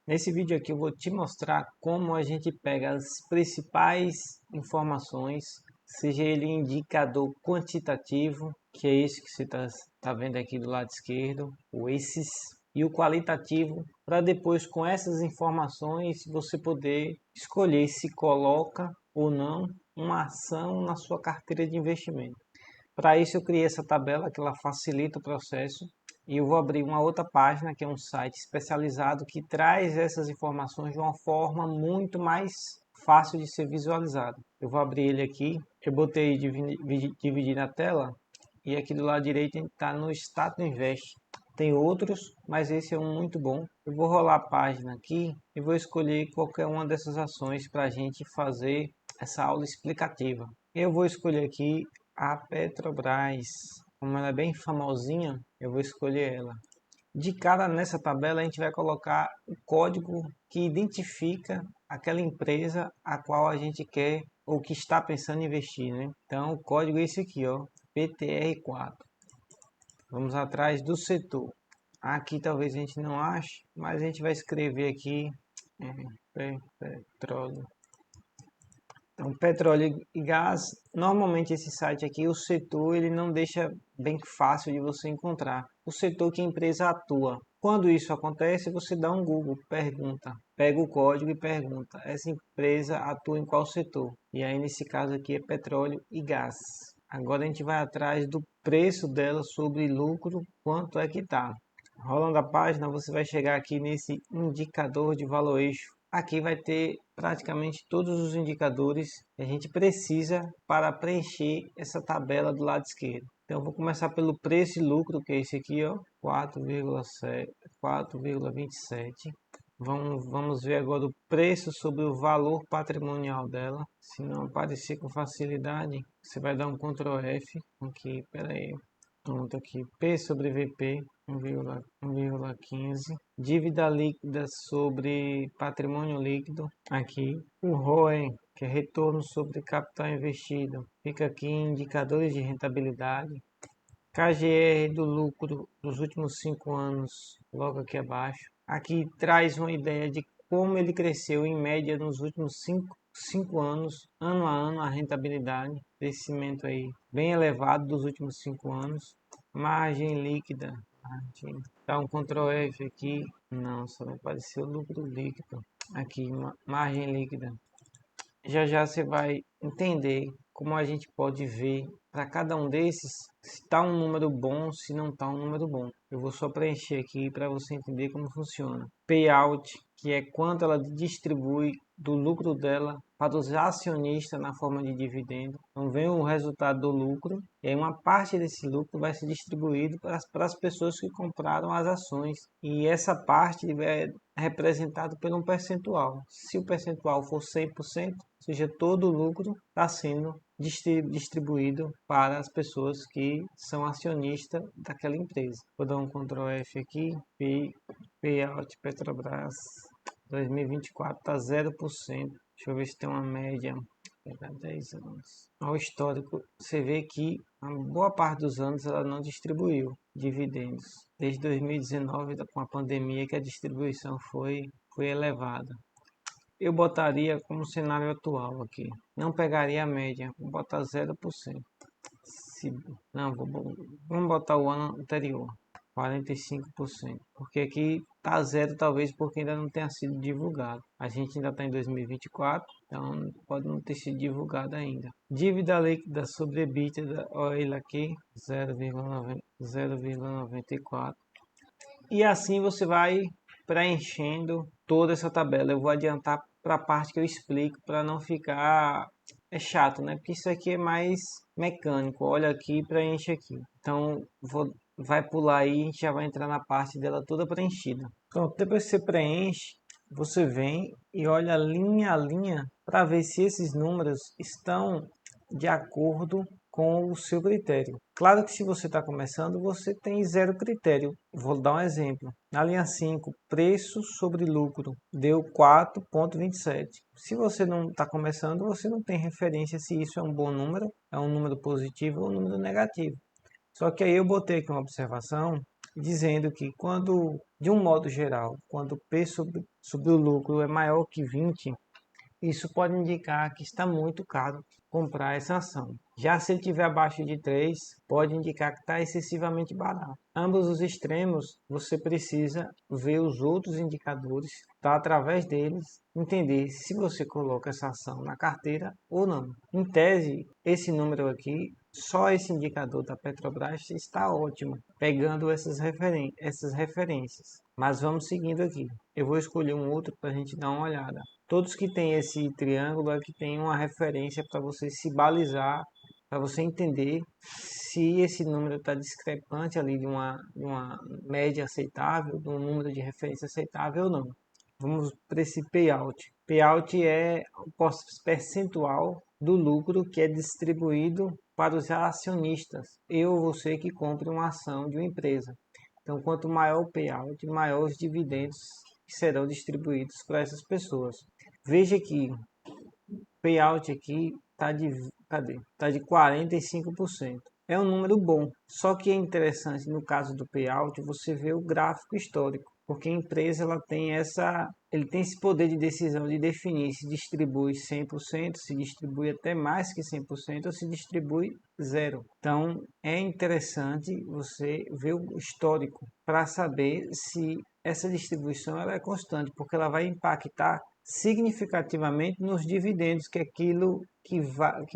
Nesse vídeo aqui eu vou te mostrar como a gente pega as principais informações, seja ele indicador quantitativo, que é esse que você está vendo aqui do lado esquerdo, o esses, e o qualitativo, para depois com essas informações você poder escolher se coloca ou não uma ação na sua carteira de investimento. Para isso eu criei essa tabela que ela facilita o processo. E eu vou abrir uma outra página, que é um site especializado que traz essas informações de uma forma muito mais fácil de ser visualizado. Eu vou abrir ele aqui, eu botei dividir na tela, e aqui do lado direito está no Status Invest. Tem outros, mas esse é um muito bom. Eu vou rolar a página aqui e vou escolher qualquer uma dessas ações para a gente fazer essa aula explicativa. Eu vou escolher aqui a Petrobras. Como ela é bem famosinha, eu vou escolher ela. De cara nessa tabela a gente vai colocar o código que identifica aquela empresa a qual a gente quer ou que está pensando em investir, né? Então o código é esse aqui, ó, PTR4. Vamos atrás do setor. Aqui talvez a gente não ache, mas a gente vai escrever aqui petróleo. Então, petróleo e gás, normalmente esse site aqui, o setor, ele não deixa bem fácil de você encontrar. O setor que a empresa atua. Quando isso acontece, você dá um Google, pergunta, pega o código e pergunta, essa empresa atua em qual setor? E aí, nesse caso aqui, é petróleo e gás. Agora a gente vai atrás do preço dela sobre lucro, quanto é que está. Rolando a página, você vai chegar aqui nesse indicador de valor eixo. Aqui vai ter praticamente todos os indicadores que a gente precisa para preencher essa tabela do lado esquerdo. Então, eu vou começar pelo preço e lucro, que é esse aqui, ó, 4,27. Vamos ver agora o preço sobre o valor patrimonial dela. Se não aparecer com facilidade, você vai dar um Ctrl F. Aqui, peraí. Pronto, aqui, P sobre VP, 1,15. Dívida líquida sobre patrimônio líquido, aqui. O ROE, que é retorno sobre capital investido, fica aqui em indicadores de rentabilidade. KGR do lucro dos últimos 5 anos, logo aqui abaixo. Aqui traz uma ideia de como ele cresceu em média nos últimos 5 anos, ano a ano, a rentabilidade, crescimento aí bem elevado dos últimos 5 anos. Margem líquida, dá um Ctrl F aqui, não, só vai aparecer o lucro líquido. Aqui, margem líquida. Já você vai entender como a gente pode ver para cada um desses se está um número bom, se não está um número bom. Eu vou só preencher aqui para você entender como funciona. Payout, que é quanto ela distribui do lucro dela para os acionistas na forma de dividendo. Então vem o resultado do lucro e aí uma parte desse lucro vai ser distribuído para as pessoas que compraram as ações. E essa parte é representada por um percentual. Se o percentual for 100%, ou seja, todo o lucro está sendo distribuído para as pessoas que são acionistas daquela empresa. Vou dar um Ctrl F aqui, Payout Petrobras 2024 está 0%. Deixa eu ver se tem uma média. Pegar 10 anos. Ao histórico, você vê que a boa parte dos anos ela não distribuiu dividendos. Desde 2019, com a pandemia, que a distribuição foi elevada. Eu botaria como cenário atual aqui. Não pegaria a média, vou botar 0%. Não, vamos botar o ano anterior, 45%. Porque aqui está zero, talvez porque ainda não tenha sido divulgado. A gente ainda está em 2024, então pode não ter sido divulgado ainda. Dívida líquida sobre EBITDA, olha ele aqui, 0,94. E assim você vai preenchendo toda essa tabela. Eu vou adiantar para a parte que eu explico para não ficar chato, né? Porque isso aqui é mais mecânico. Olha aqui, preenche aqui. Então vai pular aí, a gente já vai entrar na parte dela toda preenchida. Pronto, depois que você preenche, você vem e olha linha a linha para ver se esses números estão de acordo com o seu critério. Claro que se você está começando, você tem 0 critério. Vou dar um exemplo. Na linha 5, preço sobre lucro, deu 4,27. Se você não está começando, você não tem referência se isso é um bom número, é um número positivo ou um número negativo. Só que aí eu botei aqui uma observação dizendo que quando De um modo geral, quando o P sobre o lucro é maior que 20, isso pode indicar que está muito caro comprar essa ação. Já se ele estiver abaixo de 3, pode indicar que está excessivamente barato. Ambos os extremos, você precisa ver os outros indicadores para, através deles, entender se você coloca essa ação na carteira ou não. Em tese, esse número aqui, só esse indicador da Petrobras está ótimo, pegando essas referências. Mas vamos seguindo aqui. Eu vou escolher um outro para a gente dar uma olhada. Todos que têm esse triângulo é que tem uma referência para você se balizar, para você entender se esse número está discrepante ali de uma média aceitável, de um número de referência aceitável ou não. Vamos para esse payout. Payout é o percentual do lucro que é distribuído para os acionistas, eu ou você que compre uma ação de uma empresa. Então, quanto maior o payout, maior os dividendos que serão distribuídos para essas pessoas. Veja que o payout aqui está de, cadê? Tá de 45%. É um número bom, só que é interessante no caso do payout você ver o gráfico histórico, porque a empresa ele tem esse poder de decisão de definir se distribui 100%, se distribui até mais que 100% ou se distribui zero. Então é interessante você ver o histórico para saber se essa distribuição ela é constante, porque ela vai impactar significativamente nos dividendos, que é aquilo que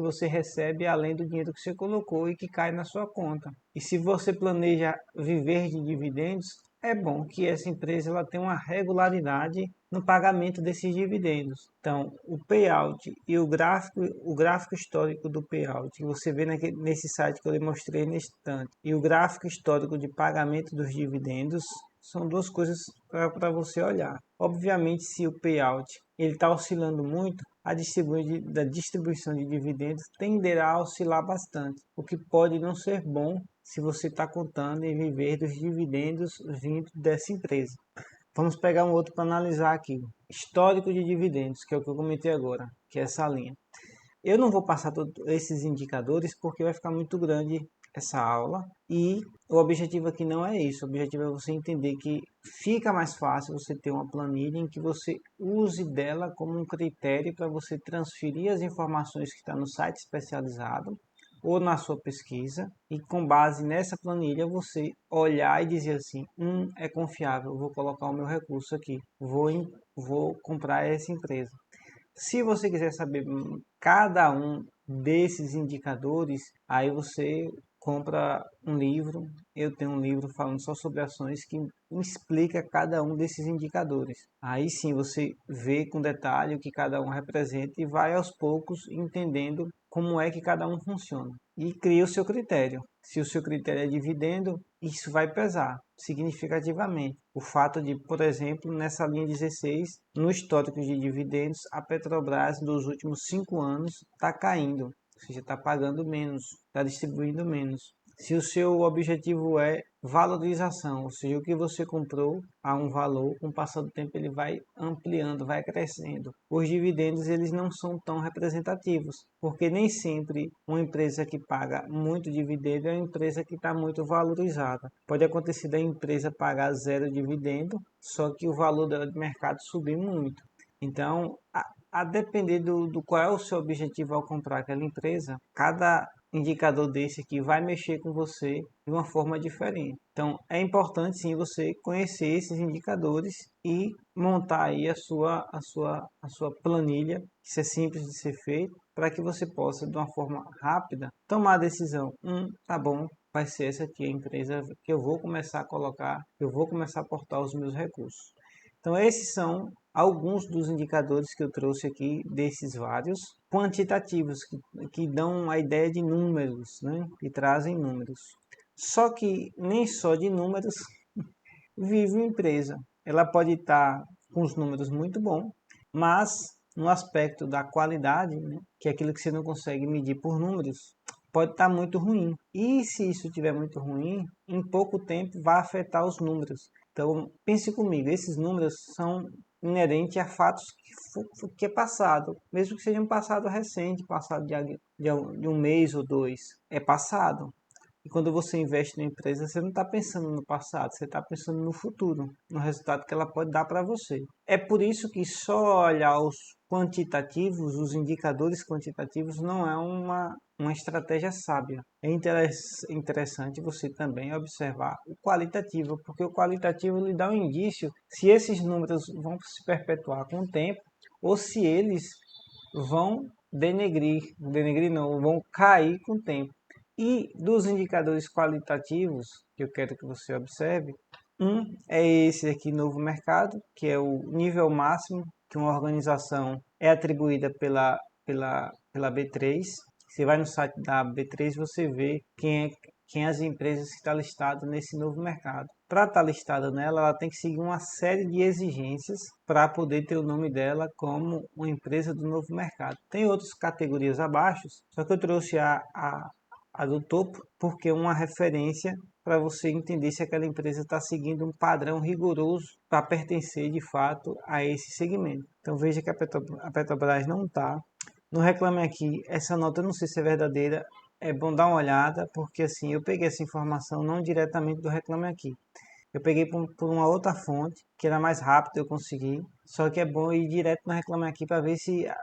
você recebe além do dinheiro que você colocou e que cai na sua conta. E se você planeja viver de dividendos, é bom que essa empresa ela tenha uma regularidade no pagamento desses dividendos. Então, o payout e o gráfico histórico do payout, que você vê nesse site que eu lhe mostrei nesse instante, e o gráfico histórico de pagamento dos dividendos, são duas coisas para você olhar. Obviamente, se o payout ele está oscilando muito, a distribuição de dividendos tenderá a oscilar bastante, o que pode não ser bom se você está contando em viver dos dividendos vindos dessa empresa. Vamos pegar um outro para analisar aqui. Histórico de dividendos, que é o que eu comentei agora, que é essa linha. Eu não vou passar todos esses indicadores porque vai ficar muito grande essa aula e o objetivo aqui não é isso. O objetivo é você entender que fica mais fácil você ter uma planilha em que você use dela como um critério para você transferir as informações que está no site especializado ou na sua pesquisa e com base nessa planilha você olhar e dizer assim, é confiável, vou colocar o meu recurso aqui, vou comprar essa empresa. Se você quiser saber cada um desses indicadores, aí você compra um livro. Eu tenho um livro falando só sobre ações que explica cada um desses indicadores. Aí sim você vê com detalhe o que cada um representa e vai aos poucos entendendo como é que cada um funciona. E cria o seu critério. Se o seu critério é dividendo, isso vai pesar significativamente. O fato de, por exemplo, nessa linha 16, no histórico de dividendos, a Petrobras dos últimos 5 anos está caindo, ou seja, está pagando menos, está distribuindo menos. Se o seu objetivo é valorização, ou seja, o que você comprou a um valor, com o passar do tempo ele vai ampliando, vai crescendo. Os dividendos eles não são tão representativos, porque nem sempre uma empresa que paga muito dividendo é uma empresa que está muito valorizada. Pode acontecer da empresa pagar zero dividendo, só que o valor dela de mercado subir muito. Então, a depender do qual é o seu objetivo ao comprar aquela empresa, cada indicador desse aqui vai mexer com você de uma forma diferente. Então, é importante sim você conhecer esses indicadores e montar aí a sua planilha. Isso é simples de ser feito para que você possa, de uma forma rápida, tomar a decisão. Tá bom, vai ser essa aqui a empresa que eu vou começar a colocar, eu vou começar a aportar os meus recursos. Então, esses são alguns dos indicadores que eu trouxe aqui, desses vários, quantitativos, que dão a ideia de números, né? Que trazem números. Só que nem só de números vive uma empresa. Ela pode estar com os números muito bons, mas no aspecto da qualidade, né? Que é aquilo que você não consegue medir por números, pode estar muito ruim. E se isso estiver muito ruim, em pouco tempo vai afetar os números. Então, pense comigo, esses números são inerentes a fatos que é passado, mesmo que seja um passado recente, passado de um mês ou dois, é passado. E quando você investe na empresa, você não está pensando no passado, você está pensando no futuro, no resultado que ela pode dar para você. É por isso que só olhar os quantitativos, os indicadores quantitativos, não é uma estratégia sábia. É interessante você também observar o qualitativo, porque o qualitativo lhe dá um indício se esses números vão se perpetuar com o tempo ou se eles vão denegrir não, vão cair com o tempo. E dos indicadores qualitativos que eu quero que você observe, um é esse aqui, novo mercado, que é o nível máximo que uma organização é atribuída pela B3. Você vai no site da B3, você vê quem as empresas que estão listadas nesse novo mercado. Para estar listada nela, ela tem que seguir uma série de exigências para poder ter o nome dela como uma empresa do novo mercado. Tem outras categorias abaixo, só que eu trouxe a do topo porque é uma referência para você entender se aquela empresa está seguindo um padrão rigoroso para pertencer de fato a esse segmento. Então veja que a Petrobras não está. No Reclame Aqui, essa nota eu não sei se é verdadeira, é bom dar uma olhada, porque assim, eu peguei essa informação não diretamente do Reclame Aqui. Eu peguei por uma outra fonte, que era mais rápido eu consegui, só que é bom ir direto no Reclame Aqui para ver se a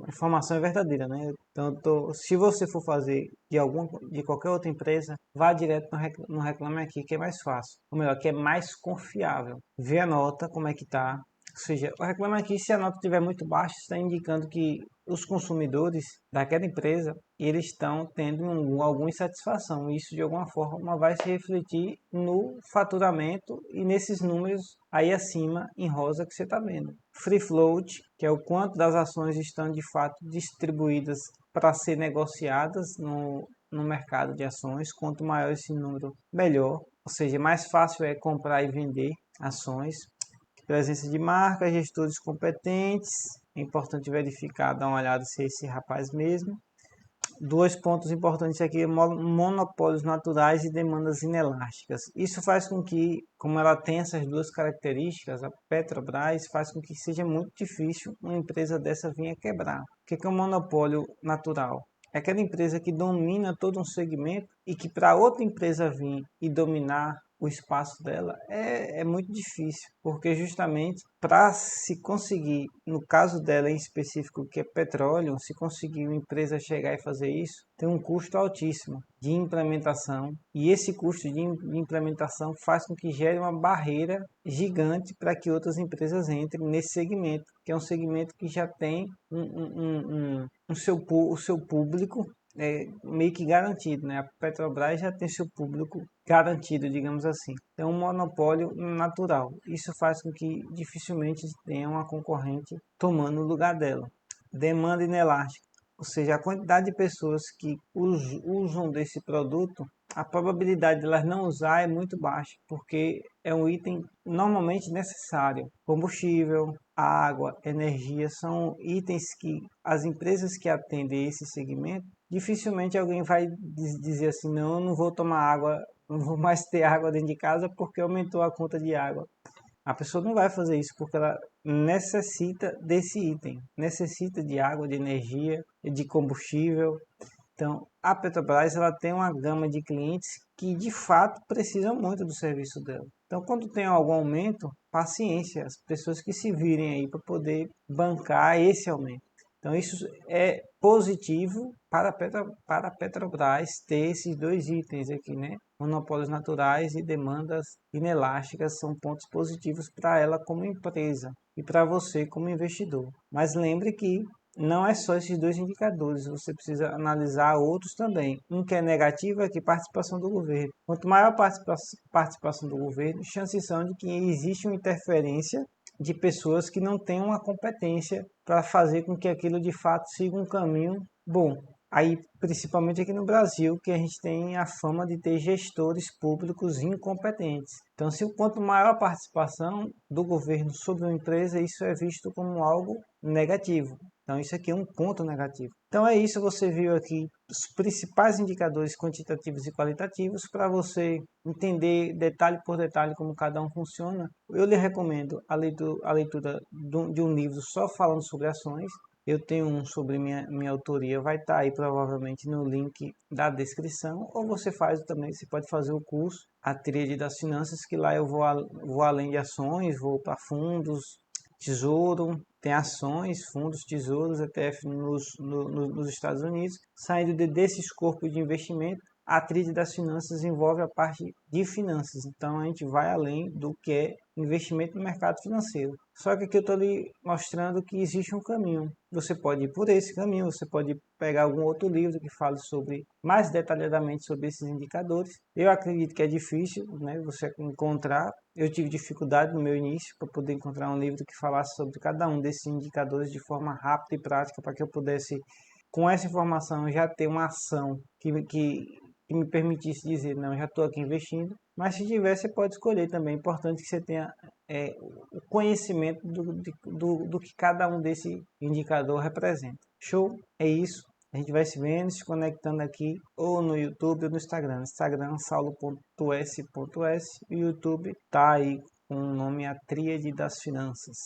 informação é verdadeira, né? Então, se você for fazer de qualquer outra empresa, vá direto no Reclame Aqui, que é mais fácil. Ou melhor, que é mais confiável. Vê a nota, como é que tá. Ou seja, o Reclame Aqui, se a nota estiver muito baixa, está indicando que os consumidores daquela empresa eles estão tendo alguma insatisfação. Isso de alguma forma vai se refletir no faturamento e nesses números aí acima em rosa que você está vendo. Free float, que é o quanto das ações estão de fato distribuídas para ser negociadas no mercado de ações. Quanto maior esse número, melhor. Ou seja, mais fácil é comprar e vender ações. Presença de marca, gestores competentes. É importante verificar, dar uma olhada se é esse rapaz mesmo. Dois pontos importantes aqui: monopólios naturais e demandas inelásticas. Isso faz com que, como ela tem essas duas características, a Petrobras faz com que seja muito difícil uma empresa dessa vir a quebrar. O que é um monopólio natural? É aquela empresa que domina todo um segmento e que para outra empresa vir e dominar o espaço dela é muito difícil, porque justamente para se conseguir, no caso dela em específico, que é petróleo, se conseguir uma empresa chegar e fazer isso, tem um custo altíssimo de implementação, e esse custo de implementação faz com que gere uma barreira gigante para que outras empresas entrem nesse segmento, que é um segmento que já tem o seu público meio que garantido, né? A Petrobras já tem seu público garantido, digamos assim. É um monopólio natural. Isso faz com que dificilmente tenha uma concorrente tomando o lugar dela. Demanda inelástica, ou seja, a quantidade de pessoas que usam desse produto, a probabilidade de elas não usar é muito baixa, porque é um item normalmente necessário. Combustível, água, energia são itens que as empresas que atendem esse segmento, dificilmente alguém vai dizer assim, não, eu não vou tomar água, não vou mais ter água dentro de casa porque aumentou a conta de água. A pessoa não vai fazer isso porque ela necessita desse item, necessita de água, de energia, de combustível. Então, a Petrobras ela tem uma gama de clientes que de fato precisam muito do serviço dela. Então, quando tem algum aumento, paciência, as pessoas que se virem aí para poder bancar esse aumento. Então, isso é positivo para a Petrobras ter esses dois itens aqui, né? Monopólios naturais e demandas inelásticas são pontos positivos para ela como empresa e para você como investidor. Mas lembre que não é só esses dois indicadores, você precisa analisar outros também. Um que é negativo é que participação do governo. Quanto maior a participação do governo, chances são de que existe uma interferência de pessoas que não têm uma competência para fazer com que aquilo de fato siga um caminho bom. Aí, principalmente aqui no Brasil, que a gente tem a fama de ter gestores públicos incompetentes. Então, quanto maior a participação do governo sobre uma empresa, isso é visto como algo negativo. Então, isso aqui é um ponto negativo. Então, é isso. Você viu aqui os principais indicadores quantitativos e qualitativos para você entender detalhe por detalhe como cada um funciona. Eu lhe recomendo a leitura de um livro só falando sobre ações. Eu tenho um sobre minha autoria, vai estar aí provavelmente no link da descrição, ou você faz também, você pode fazer o curso, a Tríade das Finanças, que lá eu vou além de ações, vou para fundos, tesouro, tem ações, fundos, tesouros, ETF nos Estados Unidos, saindo desses corpos de investimento. A tríade das finanças envolve a parte de finanças, então a gente vai além do que é investimento no mercado financeiro. Só que aqui eu estou ali mostrando que existe um caminho. Você pode ir por esse caminho, você pode pegar algum outro livro que fale sobre mais detalhadamente sobre esses indicadores. Eu acredito que é difícil, né, você encontrar. Eu tive dificuldade no meu início para poder encontrar um livro que falasse sobre cada um desses indicadores de forma rápida e prática para que eu pudesse, com essa informação, já ter uma ação que me permitisse dizer, não, já estou aqui investindo. Mas se tiver, você pode escolher também. É importante que você tenha o conhecimento do que cada um desse indicador representa. Show? É isso. A gente vai se vendo, se conectando aqui, ou no YouTube ou no Instagram. Instagram, saulo.s.s. E o YouTube tá aí com o nome A Tríade das Finanças.